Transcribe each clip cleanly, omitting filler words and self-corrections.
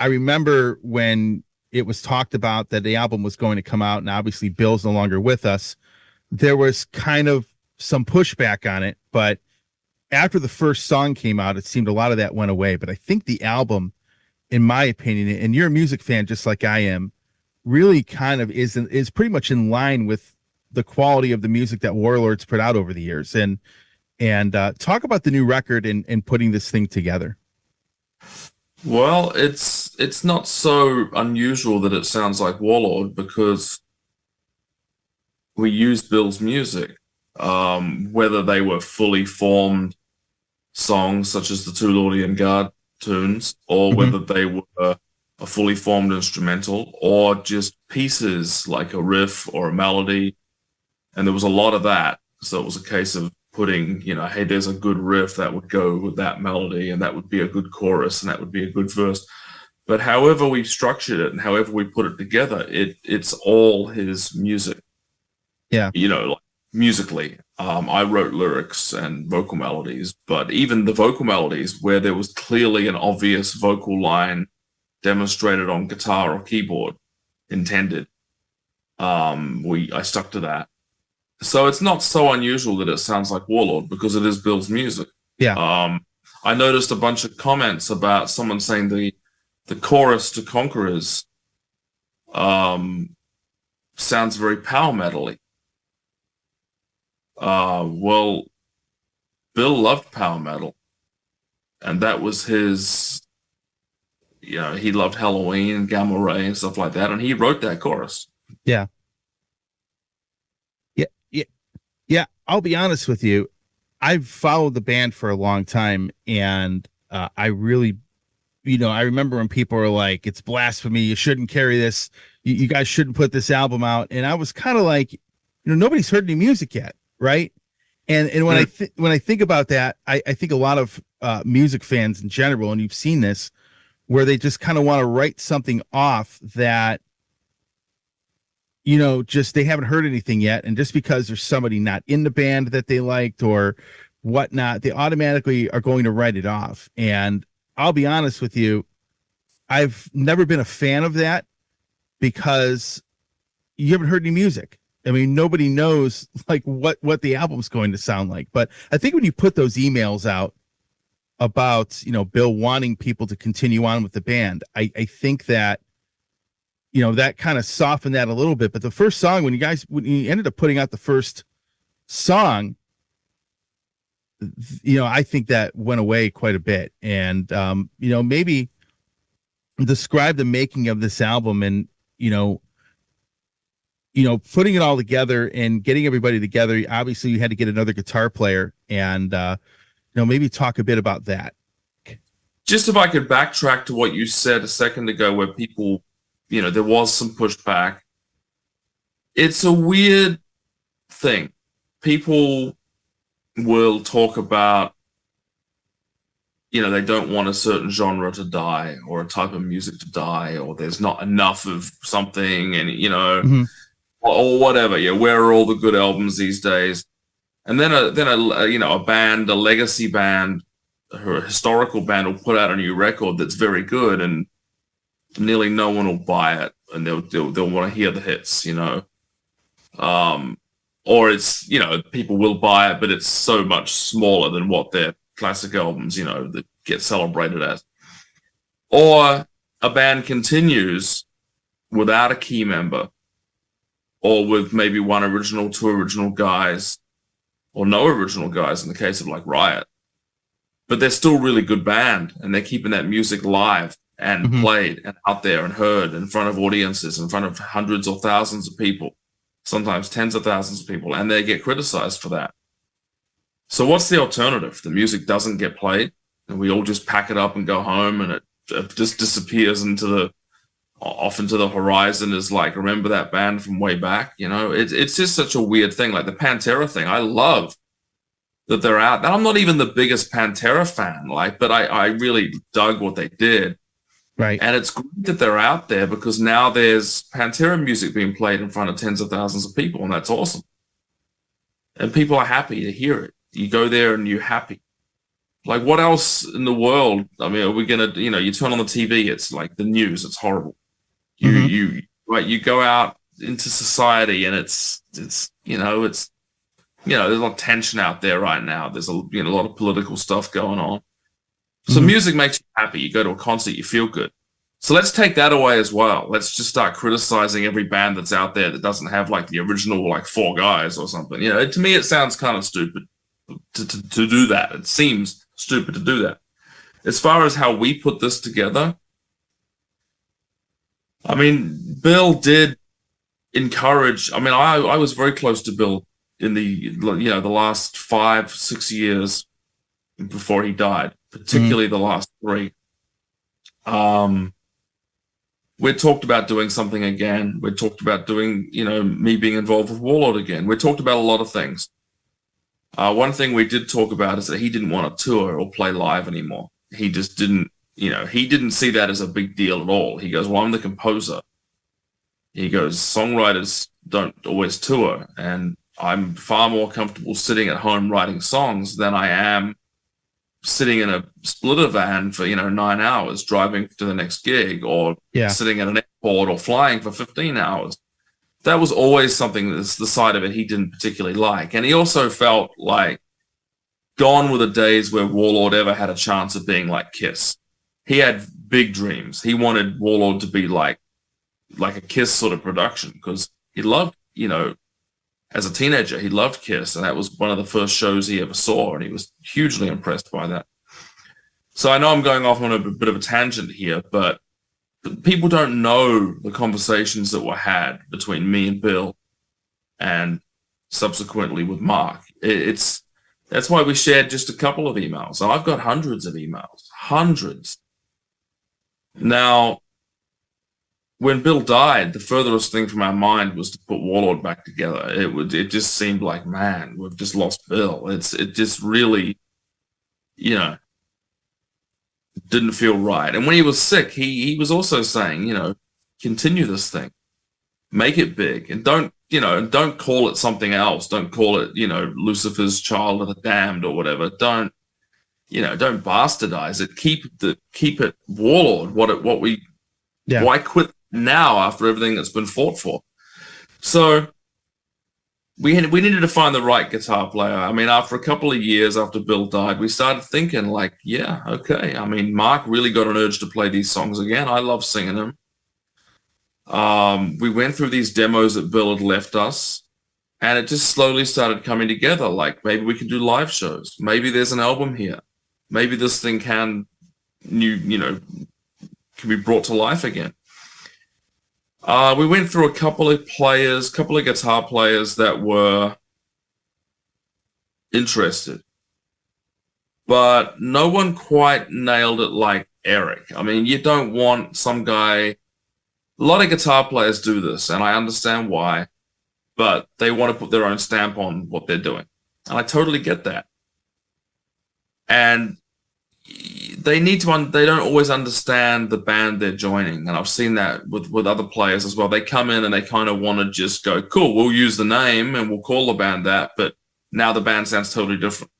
I remember when it was talked about that the album was going to come out, and obviously Bill's no longer with us. There was kind of some pushback on it, but after the first song came out, it seemed a lot of that went away. But I think the album, in my opinion, and you're a music fan just like I am, really kind of is pretty much in line with the quality of the music that Warlord's put out over the years. And talk about the new record and putting this thing together. Well, it's not so unusual that it sounds like Warlord because we used Bill's music. Whether they were fully formed songs such as the two Lordian Guard tunes, or Mm-hmm. whether they were a fully formed instrumental, or just pieces like a riff or a melody. And there was a lot of that. So it was a case of putting, hey, there's a good riff that would go with that melody, and that would be a good chorus, and that would be a good verse. But however we structured it and however we put it together, it's all his music. Yeah. Like musically. I wrote lyrics and vocal melodies, but even the vocal melodies where there was clearly an obvious vocal line demonstrated on guitar or keyboard intended, I stuck to that. So it's not so unusual that it sounds like Warlord because it is Bill's music. Yeah. I noticed a bunch of comments about someone saying the chorus to Conquerors sounds very power metal-y. Well, Bill loved power metal, and that was his. He loved Halloween and Gamma Ray and stuff like that, and he wrote that chorus. Yeah. Yeah. Yeah. Yeah. I'll be honest with you. I've followed the band for a long time, and I really, I remember when people were like, "It's blasphemy. You shouldn't carry this. You guys shouldn't put this album out." And I was kind of like, nobody's heard any music yet, right? And when when I think about that, I think a lot of music fans in general, and you've seen this, where they just kind of want to write something off that, just they haven't heard anything yet, and just because there's somebody not in the band that they liked or whatnot, they automatically are going to write it off. And I'll be honest with you, I've never been a fan of that because you haven't heard any music. I mean, nobody knows like what the album's going to sound like. But I think when you put those emails out about, Bill wanting people to continue on with the band, I think that, that kind of softened that a little bit. But the first song, when you ended up putting out the first song, I think that went away quite a bit. And, maybe describe the making of this album and, putting it all together and getting everybody together. Obviously you had to get another guitar player and, maybe talk a bit about that. Just if I could backtrack to what you said a second ago, where people, there was some pushback. It's a weird thing. People will talk about, they don't want a certain genre to die or a type of music to die, or there's not enough of something, and, Mm-hmm. or whatever. Yeah, where are all the good albums these days? And then a band, a legacy band, or a historical band will put out a new record that's very good, and nearly no one will buy it, and they'll want to hear the hits, or it's people will buy it, but it's so much smaller than what their classic albums, that get celebrated as. Or a band continues without a key member, or with maybe one original, two original guys, or no original guys in the case of like Riot. But they're still a really good band, and they're keeping that music live and Mm-hmm. played and out there and heard in front of audiences, in front of hundreds or thousands of people, sometimes tens of thousands of people, and they get criticized for that. So what's the alternative? The music doesn't get played, and we all just pack it up and go home, and it just disappears off into the horizon as like, remember that band from way back? It's just such a weird thing. Like the Pantera thing, I love that they're out. And I'm not even the biggest Pantera fan, but I really dug what they did. Right. And it's great that they're out there because now there's Pantera music being played in front of tens of thousands of people, and that's awesome. And people are happy to hear it. You go there and you're happy. Like, what else in the world? I mean, are we gonna, you turn on the TV, it's like the news, it's horrible. Hmm. You go out into society, and there's a lot of tension out there right now. There's a lot of political stuff going on. So Hmm. music makes you happy. You go to a concert, you feel good. So let's take that away as well. Let's just start criticizing every band that's out there that doesn't have like the original like four guys or something. To me, it sounds kind of stupid to do that. It seems stupid to do that. As far as how we put this together, I mean, Bill did encourage. I mean, I was very close to Bill in the last 5-6 years before he died, Hmm. particularly the last three. Um, we talked about doing something again. We talked about doing, me being involved with Warlord again. We talked about a lot of things. One thing we did talk about is that he didn't want to tour or play live anymore. He just didn't, he didn't see that as a big deal at all. He goes, "Well, I'm the composer." He goes, "Songwriters don't always tour, and I'm far more comfortable sitting at home writing songs than I am sitting in a splitter van for 9 hours driving to the next gig, or Yeah. sitting at an airport or flying for 15 hours." That was always something, that's the side of it he didn't particularly like. And he also felt like gone were the days where Warlord ever had a chance of being like Kiss. He had big dreams. He wanted Warlord to be like a Kiss sort of production, because he loved, as a teenager, he loved Kiss, and that was one of the first shows he ever saw, and he was hugely impressed by that. So I know I'm going off on a bit of a tangent here, but people don't know the conversations that were had between me and Bill, and subsequently with Mark. It's That's why we shared just a couple of emails. I've got hundreds of emails, hundreds. Now, when Bill died, the furthest thing from our mind was to put Warlord back together. It just seemed like, man, we've just lost Bill. It just really, you know, didn't feel right. And when he was sick, he was also saying, continue this thing, make it big, and don't call it something else. Don't call it, Lucifer's Child of the Damned or whatever. Don't bastardize it. Keep it Warlord. Yeah. Why quit now after everything that's been fought for? So we needed to find the right guitar player. I mean, after a couple of years after Bill died, we started thinking like, yeah, okay. I mean, Mark really got an urge to play these songs again. I love singing them. We went through these demos that Bill had left us, and it just slowly started coming together. Like, maybe we can do live shows. Maybe there's an album here. Maybe this thing can be brought to life again. We went through a couple of guitar players that were interested, but no one quite nailed it like Eric. I mean, you don't want some guy. A lot of guitar players do this, and I understand why, but they want to put their own stamp on what they're doing. And I totally get that. And they don't always understand the band they're joining. And I've seen that with other players as well. They come in and they kind of want to just go, cool, we'll use the name and we'll call the band that, but now the band sounds totally different.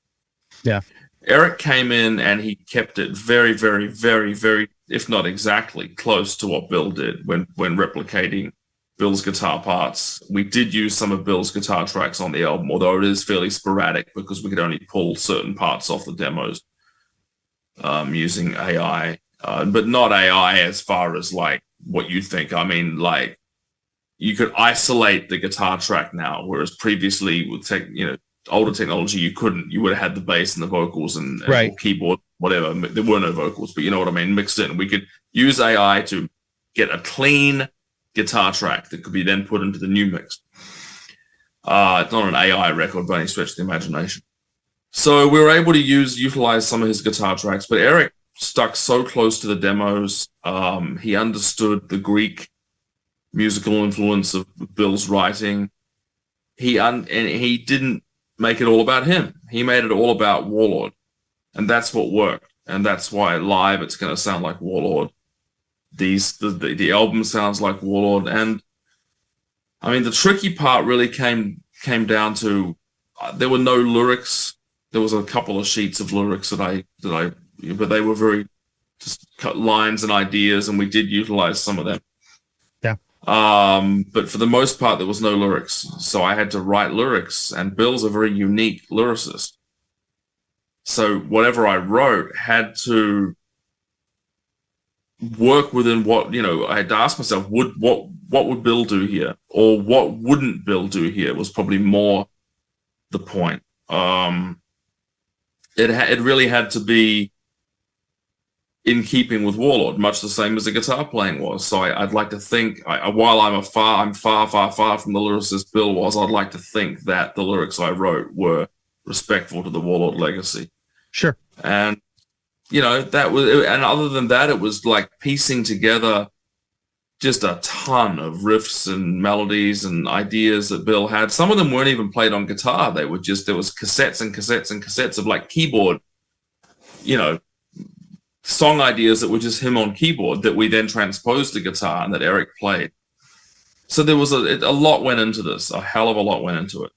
Yeah. Eric came in and he kept it very, very, very, very, if not exactly, close to what Bill did when replicating Bill's guitar parts. We did use some of Bill's guitar tracks on the album, although it is fairly sporadic because we could only pull certain parts off the demos using AI, but not AI as far as like what you think. I mean, like, you could isolate the guitar track now, whereas previously with older technology, you couldn't. You would have had the bass and the vocals and Right. or keyboard, whatever. There were no vocals, but you know what I mean, mixed in. We could use AI to get a clean guitar track that could be then put into the new mix. It's not an AI record by any stretch of the imagination. So we were able to utilize some of his guitar tracks, but Eric stuck so close to the demos. He understood the Greek musical influence of Bill's writing. And he didn't make it all about him. He made it all about Warlord, and that's what worked. And that's why live it's going to sound like Warlord. The album sounds like Warlord, and I mean the tricky part really came down to there were no lyrics. there was a couple of sheets of lyrics but they were very just cut lines and ideas, and we did utilize some of them. Yeah. But for the most part, there was no lyrics, so I had to write lyrics. And Bill's a very unique lyricist, so whatever I wrote had to work within what, you know, I had to ask myself, what would Bill do here, or what wouldn't Bill do here, was probably more the point. It really had to be in keeping with Warlord, much the same as the guitar playing was. So I'd like to think, while I'm far from the lyricist Bill was, I'd like to think that the lyrics I wrote were respectful to the Warlord legacy. Sure. And, you know, that was, and other than that, it was like piecing together just a ton of riffs and melodies and ideas that Bill had. Some of them weren't even played on guitar. They were just, there was cassettes and cassettes and cassettes of like keyboard, you know, song ideas that were just him on keyboard that we then transposed to guitar and that Eric played. So there was a lot went into this, a hell of a lot went into it.